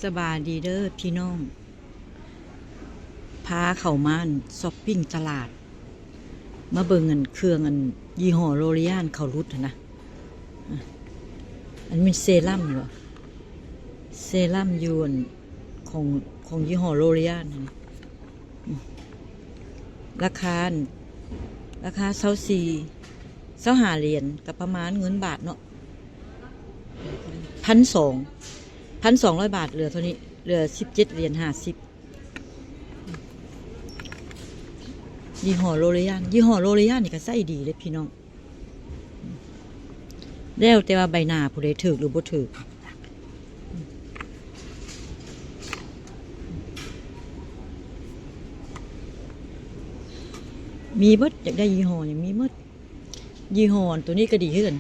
สบายดีเด้อพี่น้องพาเข้ามาช้อปปิ้งตลาดมาเบิ่งเงินเครื่องอันยี่ห้อโรลิอานเขารุดนะอันมีเซรั่มอยู่เซรั่มยวนของยี่ห้อโรลิอานราคา24 25 เหรียญกับประมาณเงินบาทเนาะ1,200 บาทเหลือเท่านี้เหลือ17 เหรียญ 50ยี่ห้อโรลิอานนี่ก็ใส่ดีเลยพี่น้องแล้วแต่ว่าใบหน้าผู้ใดถูกหรือบ่ถูกมีเบิดอยากได้ยี่ห้ออย่างมีเบิดยี่ห้อตัวนี้ก็ดีขึ้น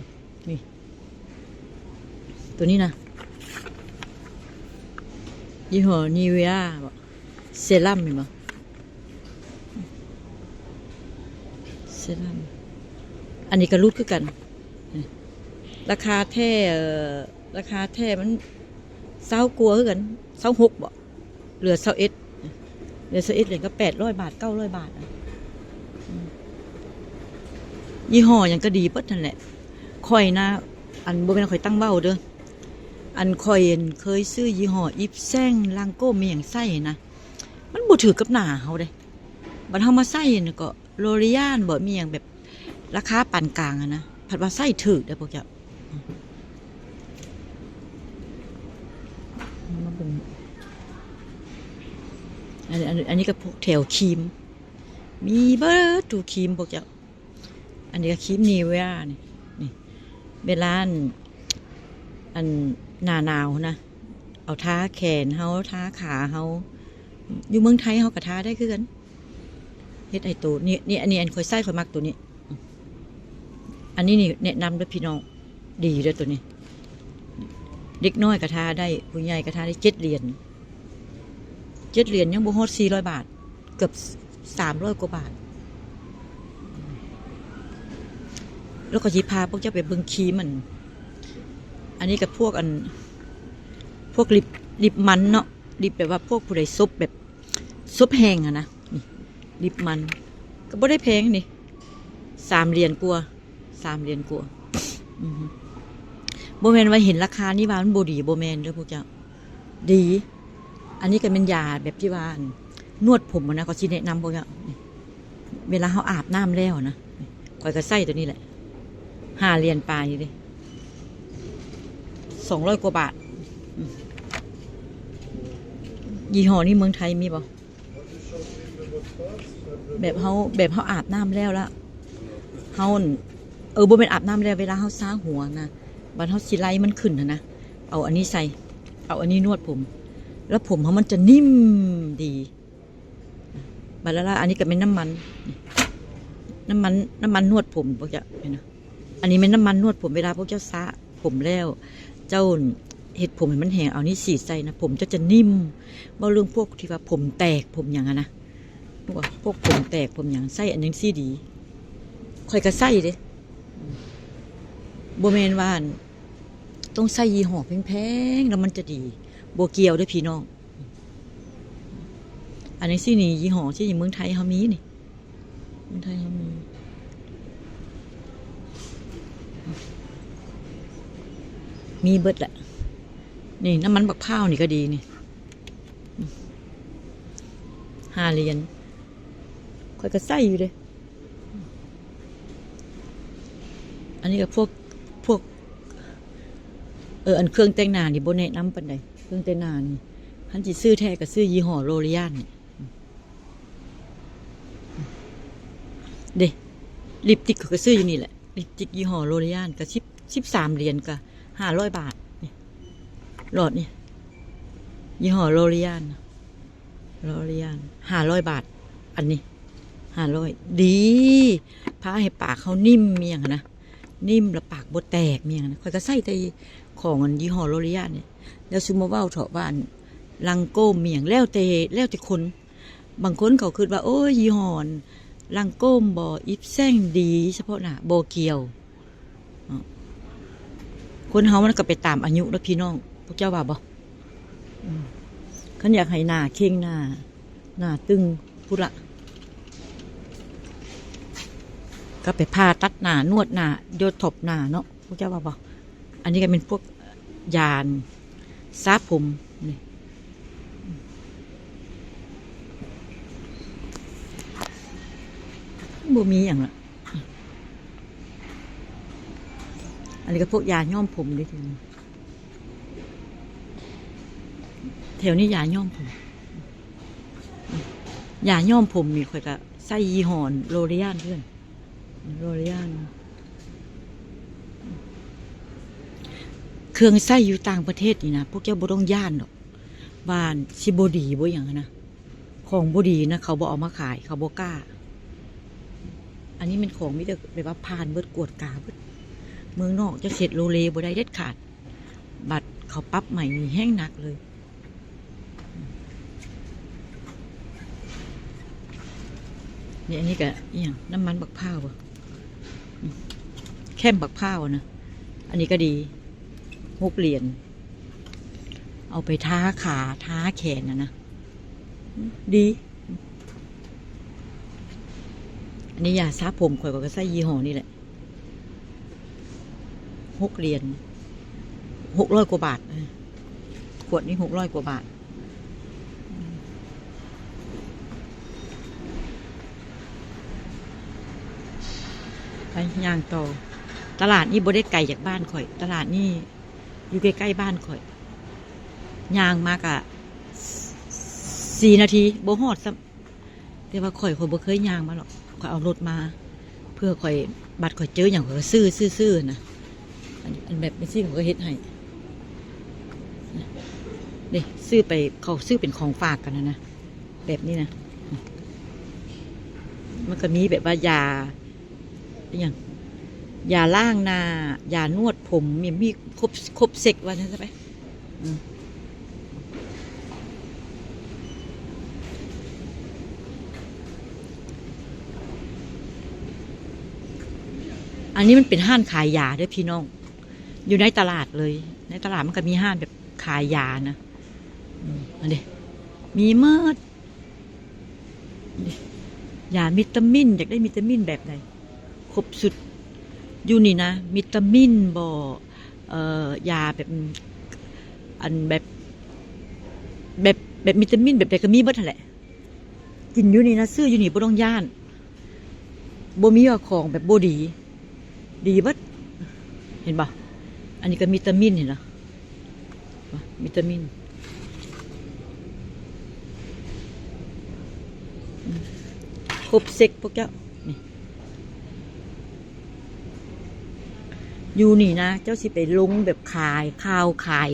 นี่ตัวนี้นะยี่ห้อนิเวียเซรั่มเห็นไหมเซรั่มอันนี้ก็รุดคือกันราคาแท้มัน20 กว่าคือกัน26บ่เหลือ21เลยก็800 บาท900 บาทยี่ห้อยังก็ดีเปิดนั่นแหละค่อยนะอันบ่แม่นค่อยตั้งเบ้าเด้ออันค่อยเคยซื้อยี่ห้ออิฟแซงลังโก้มีหยังใส่นะมันบ่ถือกับหน้าเฮาเด้บัดเฮามาใส่นี่ก็โรลิอานบ่มีหยังแบบราคาปานกลางนะผัดว่าใส่ถือได้พวกเจ้ามาเบิ่งอันนี้ก็พวกแถวครีมมีเบิดทุกครีมพวกเจ้าอันนี้ก็ครีมนิเวียนี่เวลาอันหน้าหนาวนะเอาทาแขนเฮาทาขาเฮาอยู่เมืองไทยเฮาก็ทาได้คือกันเฮ็ดไอ้ตัวนี่อันนี้ค่อยใส่ค่อยมักตัวนี้อันนี้นี่แนะนำด้วยพี่น้องดีเลยตัวนี้เด็กน้อยก็ทาได้ผู้ใหญ่ก็ทาได้7 เหรียญยังบ่ฮอด400 บาทเกือบ300 กว่าบาทแล้วก็สิพาพวกเจ้าไปเบิ่งครีมอันนี้กับพวกลิปมันเนาะลิปแบบว่าพวกผู้ใดซบแบบซบแห้งนะนี่ลิปมันก็บ่ได้แพงนี่3 เหรียญกว่าบ่แม่นว่าเห็นราคานี่ว่ามันบ่ดีบ่แม่นเด้อพวกเจ้าดีอันนี้ก็เป็นยาแบบที่ว่านวดผมนะก็สิแนะนำพวกเจ้าเวลาเฮาอาบน้ำแล้วนะข่อยก็ใส่ตัวนี้แหละ5 เหรียญปลายอยู่ดิ200 กว่าบาทยี่ห้อนี้เมืองไทยมีป่ะแบบเขาอาบน้ำแล้วเขาบ่เป็นอาบน้ำแล้วเวลาเขาซาหัวนะบัดเขาสิไลมันขึ้นนะเอาอันนี้ใส่เอาอันนี้นวดผมแล้วผมเขามันจะนิ่มดีบัดละอันนี้ก็เป็นน้ำมันนวดผมพวกเจ้าเห็นนะอันนี้เป็นน้ำมันนวดผมเวลาพวกเจ้าซาผมแล้วเจ้าเห็ดผมให้มันแห้งเอานี่สีใส่นะผมจะนิ่มบ่เรื่องพวกที่ว่าผมแตกผมอย่างนะพวกผมแตกผมอย่างใส่อันยังสีดีค่อยก็ใส่เด้บ่แม่นว่าต้องใส่ยี่ห้อแพงๆแล้วมันจะดีบ่เกี่ยวด้วยพี่น้องอันนี้สินี่ยี่ห้อที่อยู่เมืองไทยเฮามีนี่เมืองไทยเฮามีเบิดแหละนี่น้ำมันบักพร้าวนี่ก็ดีนี่5 เหรียญค่อยก็ใส่อยู่เลยอันนี้ก็พวกอันเครื่องแต่งหน้านี่บ่แนะนำปานใดเครื่องแต่งหน้านี่คันสิซื้อแท้ก็ซื้อยี่ห้อโรลิอานนี่เด้ลิปสติกก็ซื้ออยู่นี่แหละลิปสติกยี่ห้อโรลิอานก็13 เหรียญก็500 บาทนี่หลอดนี่ยี่ห้อโรลิอาน500 บาทอันนี้500ดีพาให้ปากเขานิ่มเมียงนะนิ่มแล้วปากบ่แตกเมียงนะค่อยก็ใส่แต่ของอันยี่ห้อโรลิอานเนี่ยแล้วซุมมาเว้าเถาะว่าลังโก้เมียงแล้วแต่คนบางคนเขาคิดว่าโอ้ยยี่ห้อลังโก้บ่อิฟแซงดีเฉพาะหน้าบ่เกี่ยวคนเฮามันก็ไปตามอายุแล้วพี่น้องพวกเจ้าว่าบ่ ขันอยากให้หน้าเข่งหน้าตึงพุละก็ไปผ่าตัดหน้านวดหน้าโยทบหน้าเนาะพวกเจ้าว่าบอกอันนี้ก็เป็นพวกยานซาผมนี่บ่มีอย่างละอันนี้ก็พวกยาย้อมผมด้วยทีแถวนี้ยาย้อมผมยาย้อมผมนี่ค่อยก็ใส่ยี่ห้อโรเลียนเพื่อนโรเลียนเครื่องใส่อยู่ต่างประเทศนี่นะพวกเจ้าบ่ต้องย่านหรอกบ้านซิบดีบ่อย่างนะของบ่ดีนะเขาบ่เอามาขายเขาบ่กล้าอันนี้เป็นของมิแต่แบบว่าผ่านเบิดกวดกาเบิดเมืองนอกจะเสร็จโลเลบ่ได้เด็ดขาดบัตรเขาปั๊บใหม่มีแห้งหนักเลยนี่อันนี้ก็อย่างน้ำมันบักพร้าวแค่บักพร้าวนะอันนี้ก็ดี6 เหรียญเอาไปท้าขาท้าแขนนะดีอันนี้ยาซาผมข่อยก็ใส่ยี่ห้อนี่แหละ6 เหรียญ600 กว่าบาทขวดนี้600 กว่าบาทไปย่างต่อตลาดนี่บ่ได้ไกลจากบ้านข่อยตลาดนี่อยู่ใกล้ๆบ้านข่อยย่างมากอะ4 นาทีบ่ฮอดซ้ำแต่ว่าข่อยบ่เคยย่างมาหรอกข่อยเอารถมาเพื่อข่อยบัตรข่อยเจออย่างข่อยก็ซื้อนะอันแบบเป็นซี่ผมก็เฮ็ดให้เด้ซื้อไปเขาซื้อเป็นของฝากกันนะแบบนี้นะมันก็มีแบบว่ายาอย่างยาล้างหน้ายานวดผมมีครบเซ็กว่าใช่ไหมอันนี้มันเป็นห้างขายยาด้วยพี่น้องอยู่ในตลาดเลยในตลาดมันก็มีห้างแบบขายยานะอันนี้มีเมื่อยาวิตามินอยากได้วิตามินแบบไหนครบสุดอยู่นี่นะวิตามินบ่ยาแบบอันแบบวิตามินแบบใดก็มีเบิดแหละกินอยู่นี่นะซื้ออยู่นี่บ่ต้องย่านบ่มีว่าของแบบบ่ดีเบิดเห็นป่ะอันนี้ก็วิตามินเห็นเหรอวิตามินครบเซ็กพวกเจ้านี่อยู่นี่นะเจ้าสิไปลงแบบขายข้าวขาย